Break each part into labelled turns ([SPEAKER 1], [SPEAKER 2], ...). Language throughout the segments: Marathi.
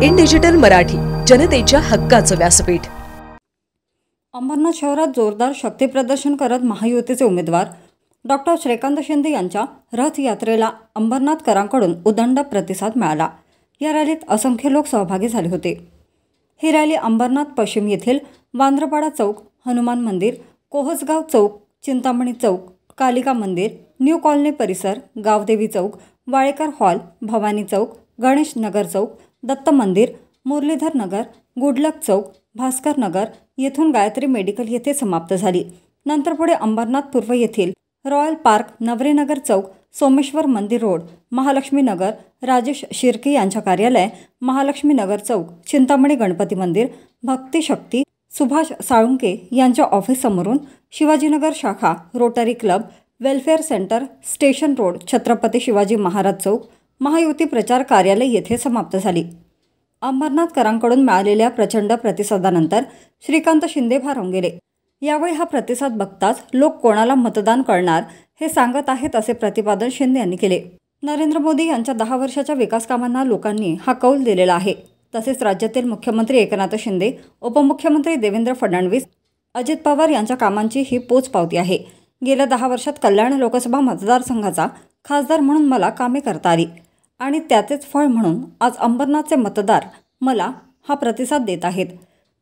[SPEAKER 1] इन डिजिटल मराठी, जनतेच्या हक्काचं व्यासपीठ।
[SPEAKER 2] अंबरनाथ शहरात जोरदार शक्ती प्रदर्शन करत महायुतीचे उमेदवार डॉक्टर श्रीकांत शिंदे यांच्या रथयात्रेला अंबरनाथकरांकडून उदंड प्रतिसाद मिळाला। या रॅलीत असंख्य लोक सहभागी झाले होते। ही रॅली अंबरनाथ पश्चिम येथील वांद्रपाडा चौक, हनुमान मंदिर, कोहसगाव चौक, चिंतामणी चौक, कालिका मंदिर, न्यू कॉलनी परिसर, गावदेवी चौक, वाळेकर हॉल, भवानी चौक, गणेश नगर चौक, दत्त मंदिर, मुरलीधर नगर, गुडलक चौक, भास्कर नगर येथून गायत्री मेडिकल येथे समाप्त झाली। नंतर पुढे अंबरनाथ पूर्व येथील रॉयल पार्क, नवरेनगर चौक, सोमेश्वर मंदिर रोड, महालक्ष्मी नगर, राजेश शिर्के यांच्या कार्यालय, महालक्ष्मी नगर चौक, चिंतामणी गणपती मंदिर, भक्ती शक्ती, सुभाष साळुंके यांच्या ऑफिस समोरून शिवाजीनगर शाखा, rotary club, welfare centre, station road, Chhatrapati Shivaji Maharaj Chowk, Mahayuti प्रचार कार्यालय येथे समाप्त झाली। अंबरनाथकरांकडून मिळालेल्या प्रचंड प्रतिसादानंतर श्रीकांत शिंदे भारावून गेले। यावेळी हा प्रतिसाद बघताच लोक कोणाला मतदान करणार हे सांगत आहेत असे प्रतिपादन शिंदे यांनी केले। नरेंद्र मोदी यांच्या 10 वर्षाच्या विकास कामांना लोकांनी हा कौल दिलेला आहे। तसेच राज्यातील मुख्यमंत्री एकनाथ शिंदे, उपमुख्यमंत्री देवेंद्र फडणवीस, अजित पवार यांच्या कामांची ही पोचपावती आहे। गेल्या 10 वर्षात कल्याण लोकसभा मतदारसंघाचा खासदार म्हणून मला कामे करता आली आणि त्याचेच फळ म्हणून आज अंबरनाथचे मतदार मला हा प्रतिसाद देत आहेत।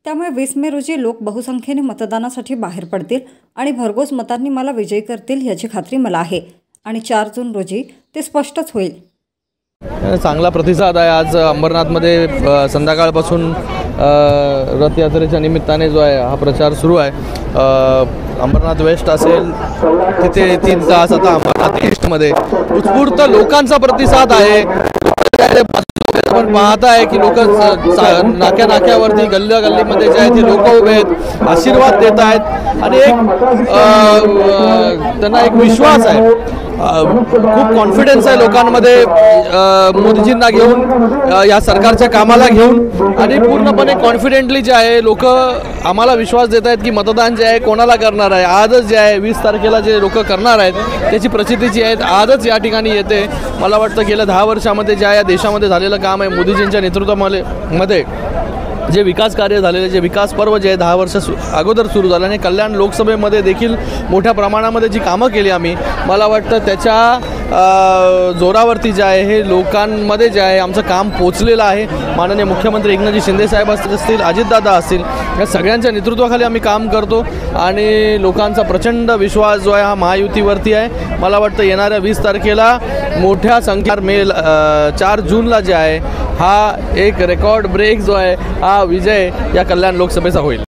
[SPEAKER 2] त्यामुळे 20 मे रोजी लोक बहुसंख्येने मतदानासाठी बाहेर पडतील आणि भरघोस मतांनी मला विजयी करतील याची खात्री मला आहे आणि 4 जून रोजी ते स्पष्टच होईल।
[SPEAKER 3] चांगला प्रतिसाद आहे। आज अंबरनाथमध्ये संध्याकाळपासून रथयात्रेच्या निमित्ताने जो आहे हा प्रचार सुरू आहे। अंबरनाथ वेस्ट असेल तिथे 3 तास, आता अंबरनाथ ईस्टमध्ये उत्स्फूर्त लोकांचा प्रतिसाद आहे। आपण पाहत आहे की लोक नाक्यावरती, गल्लीमध्ये जे आहे ते लोक उभे आहेत, आशीर्वाद देत आहेत आणि त्यांना एक विश्वास आहे, खूप कॉन्फिडन्स आहे लोकांमध्ये मोदीजींना घेऊन, या सरकारच्या कामाला घेऊन आणि पूर्णपणे कॉन्फिडेंटली जे आहे लोक आम्हाला विश्वास देत आहेत की मतदान जे आहे कोणाला करणार आहे। आजच जे आहे 20 तारखेला जे लोक करणार आहेत त्याची प्रचिती जी आहे आजच या ठिकाणी येते। मला वाटतं गेल्या 10 वर्षामध्ये ज्या या देशामध्ये झालेलं काम आहे, मोदीजींच्या नेतृत्वामध्ये जे विकास कार्य झालेले, जे विकास पर्व जे आहे 10 वर्ष अगोदर सुरू झालं आणि कल्याण लोकसभेमध्ये देखील मोठ्या प्रमाणामध्ये जी कामं केली आम्ही, मला वाटतं त्याच्या जोरावरती जे आहे हे लोकांमध्ये जे आहे आमचं काम पोचलेलं आहे। माननीय मुख्यमंत्री एकनाथजी शिंदे साहेब असतील, अजितदादा असतील, या सगळ्यांच्या नेतृत्वाखाली आम्ही काम करतो आणि लोकांचा प्रचंड विश्वास जो आहे हा महायुतीवरती आहे। मला वाटतं येणाऱ्या 20 तारखेला मोठ्या संख्येने 4 जूनला जे आहे हा एक रेकॉर्ड ब्रेक जो आहे हा विजय या कल्याण लोकसभेचा होईल।